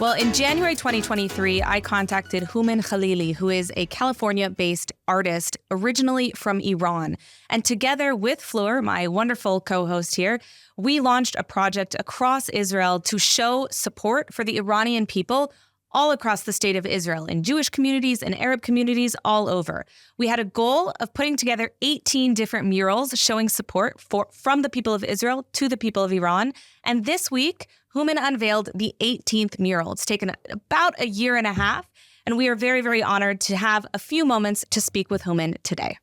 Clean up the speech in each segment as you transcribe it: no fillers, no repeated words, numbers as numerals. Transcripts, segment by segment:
Well, in January 2023, I contacted Hooman Khalili, who is a California-based artist originally from Iran. And together with Fleur, my wonderful co-host here, we launched a project across Israel to show support for the Iranian people all across the state of Israel, in Jewish communities and Arab communities all over. We had a goal of putting together 18 different murals showing support from the people of Israel to the people of Iran. And this week, Hooman unveiled the 18th mural. It's taken about a year and a half, and we are very, very honored to have a few moments to speak with Hooman today.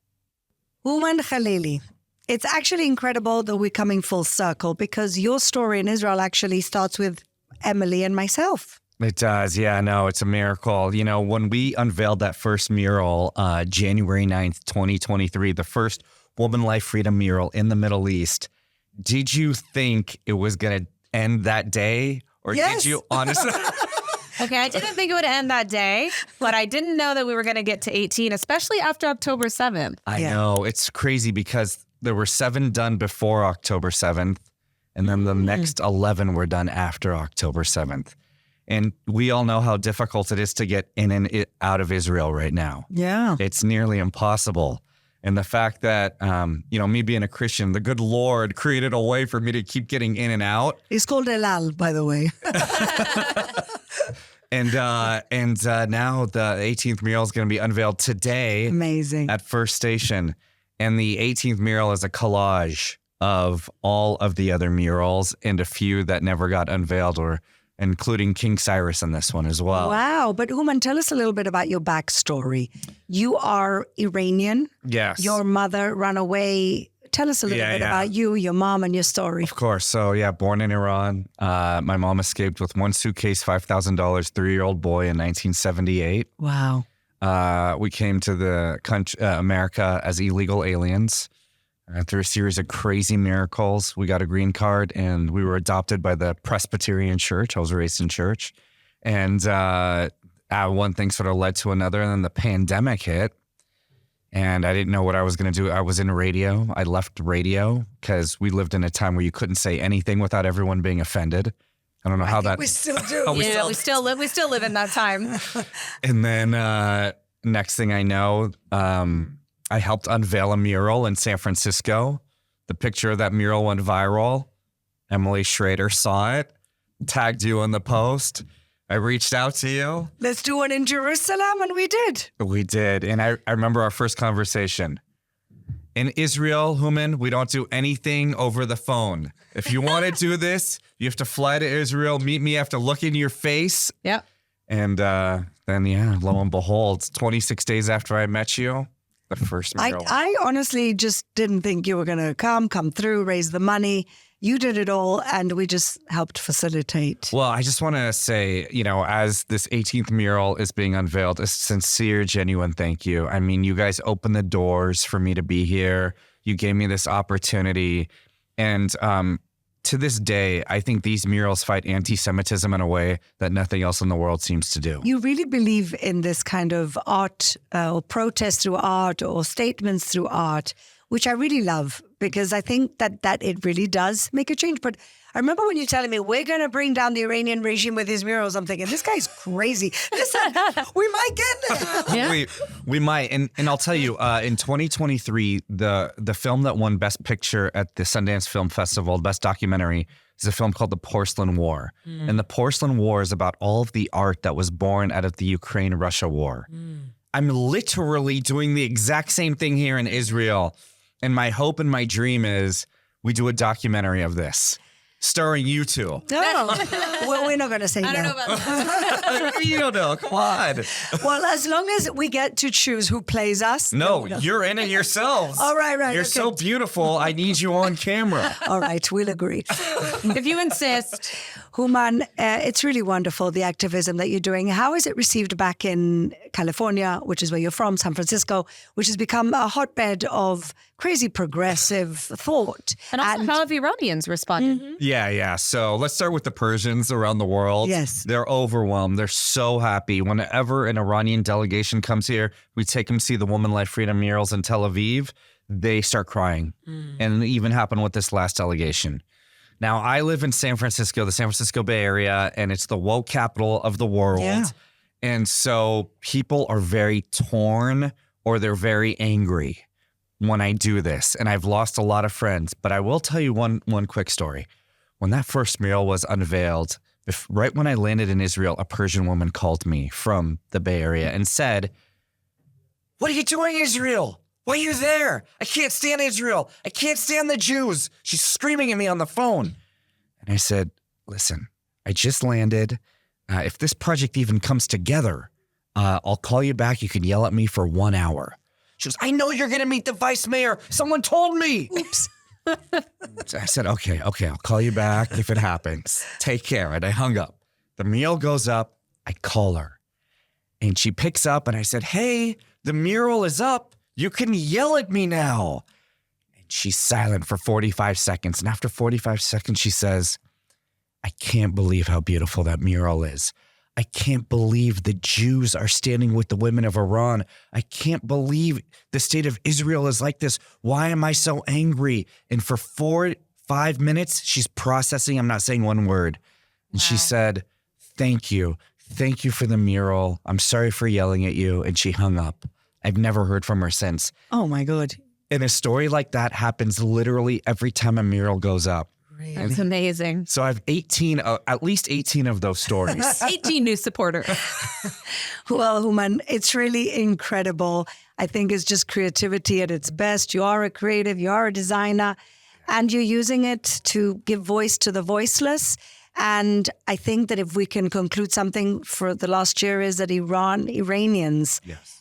Hooman Khalili. It's actually incredible that we're coming full circle because your story in Israel actually starts with Emily and myself. It does. Yeah, no, it's a miracle. You know, when we unveiled that first mural, January 9th, 2023, the first Woman Life Freedom mural in the Middle East, did you think it was going to end that day? Or Yes. did you honestly? Okay, I didn't think it would end that day, but I didn't know that we were going to get to 18, especially after October 7th. I Yeah. know. It's crazy because there were 7 done before October 7th, and then the next 11 were done after October 7th. And we all know how difficult it is to get in and out of Israel right now. Yeah. It's nearly impossible. And the fact that, me being a Christian, the good Lord created a way for me to keep getting in and out. It's called Elal, by the way. And now the 18th mural is going to be unveiled today Amazing. at First Station. And the 18th mural is a collage of all of the other murals and a few that never got unveiled, or including King Cyrus in this one as well. Wow. But Hooman, tell us a little bit about your backstory. You are Iranian. Yes. Your mother ran away. Tell us a little bit about you, your mom, and your story. Of course. So, born in Iran. My mom escaped with one suitcase, $5,000, 3-year-old boy in 1978. Wow. We came to the country, America as illegal aliens. Through a series of crazy miracles, we got a green card and we were adopted by the Presbyterian Church. I was raised in church. And one thing sort of led to another. And then the pandemic hit. And I didn't know what I was going to do. I was in radio. I left radio because we lived in a time where you couldn't say anything without everyone being offended. I don't know how that. We still do. Oh, we still live in that time. And then next thing I know, I helped unveil a mural in San Francisco. The picture of that mural went viral. Emily Schrader saw it, tagged you in the post. I reached out to you. Let's do one in Jerusalem, and we did. We did. And I remember our first conversation. In Israel, Hooman, we don't do anything over the phone. If you want to do this, you have to fly to Israel, meet me, I have to look in your face. Yep. And then, lo and behold, 26 days after I met you, the first mural. I honestly just didn't think you were going to come through, raise the money. You did it all, and we just helped facilitate. Well, I just want to say, as this 18th mural is being unveiled, a sincere, genuine thank you. I mean, you guys opened the doors for me to be here. You gave me this opportunity. And to this day, I think these murals fight anti-Semitism in a way that nothing else in the world seems to do. You really believe in this kind of art or protest through art or statements through art, which I really love because I think that it really does make a change. But I remember when you're telling me we're going to bring down the Iranian regime with his murals, I'm thinking, this guy's crazy. Listen, we might get there. Yeah. We might. And I'll tell you, in 2023, the film that won Best Picture at the Sundance Film Festival, Best Documentary, is a film called The Porcelain War. And The Porcelain War is about all of the art that was born out of the Ukraine-Russia war. I'm literally doing the exact same thing here in Israel. And my hope and my dream is we do a documentary of this, starring you two. No, well, we're not going to say no. I don't know about that. You don't know. Come on. Well, as long as we get to choose who plays us. No, you're in it yourselves. All right. You're okay. so beautiful. I need you on camera. All right, we'll agree. If you insist. Hooman, it's really wonderful, the activism that you're doing. How is it received back in California, which is where you're from, San Francisco, which has become a hotbed of crazy progressive thought? And also, how have Iranians responded? Yeah. So let's start with the Persians around the world. Yes. They're overwhelmed. They're so happy. Whenever an Iranian delegation comes here, we take them to see the Woman Life Freedom murals in Tel Aviv. They start crying. And it even happened with this last delegation. Now, I live in San Francisco, the San Francisco Bay Area, and it's the woke capital of the world. Yeah. And so people are very torn or they're very angry when I do this. And I've lost a lot of friends. But I will tell you one quick story. When that first mural was unveiled, right when I landed in Israel, a Persian woman called me from the Bay Area and said, "What are you doing, Israel? Why are you there? I can't stand Israel. I can't stand the Jews." She's screaming at me on the phone. And I said, "Listen, I just landed. If this project even comes together, I'll call you back. You can yell at me for 1 hour." She goes, "I know you're going to meet the vice mayor. Someone told me." Oops. So I said, okay, I'll call you back if it happens. Take care. And I hung up. The mural goes up. I call her. And she picks up and I said, "Hey, the mural is up. You can yell at me now." And she's silent for 45 seconds. And after 45 seconds, she says, "I can't believe how beautiful that mural is. I can't believe the Jews are standing with the women of Iran. I can't believe the state of Israel is like this. Why am I so angry?" And for 4-5 minutes, she's processing. I'm not saying one word. And she said, "Thank you. Thank you for the mural. I'm sorry for yelling at you." And she hung up. I've never heard from her since. Oh, my God. And a story like that happens literally every time a mural goes up. That's amazing. So I have at least 18 of those stories. 18 new supporters. Well, Hooman, it's really incredible. I think it's just creativity at its best. You are a creative, you are a designer, and you're using it to give voice to the voiceless. And I think that if we can conclude something for the last year is that Iranians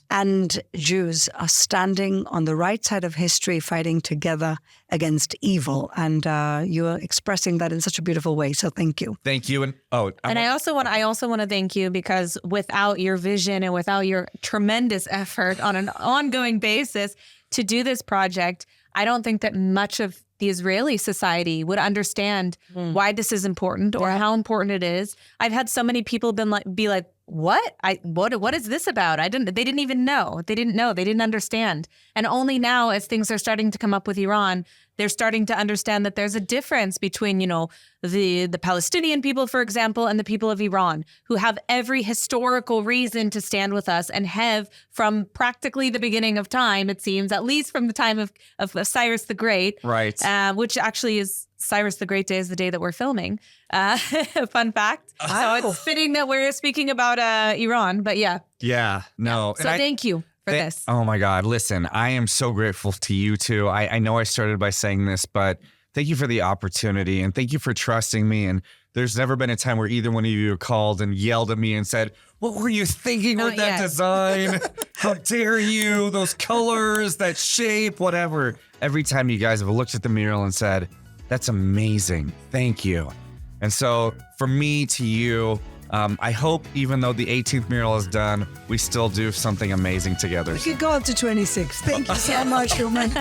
and Jews are standing on the right side of history, fighting together against evil. And you are expressing that in such a beautiful way. So thank you. Thank you. I also want to thank you, because without your vision and without your tremendous effort on an ongoing basis to do this project, I don't think that much of the Israeli society would understand why this is important or how important it is. I've had so many people be like, what is this about? They didn't even know. They didn't understand. And only now, as things are starting to come up with Iran, they're starting to understand that there's a difference between, the Palestinian people, for example, and the people of Iran, who have every historical reason to stand with us and have from practically the beginning of time, it seems, at least from the time of Cyrus the Great. Right. Which actually is Cyrus the Great Day is the day that we're filming. Fun fact. So it's fitting that we're speaking about Iran, but yeah. Yeah, no. So thank you for this. Oh my God. Listen, I am so grateful to you too. I know I started by saying this, but thank you for the opportunity and thank you for trusting me. And there's never been a time where either one of you called and yelled at me and said, "What were you thinking with that design? How dare you? Those colors, that shape, whatever." Every time you guys have looked at the mural and said, "That's amazing. Thank you." And so from me to you, I hope even though the 18th mural is done, we still do something amazing together. We could go up to 26. Thank you so much, Hooman.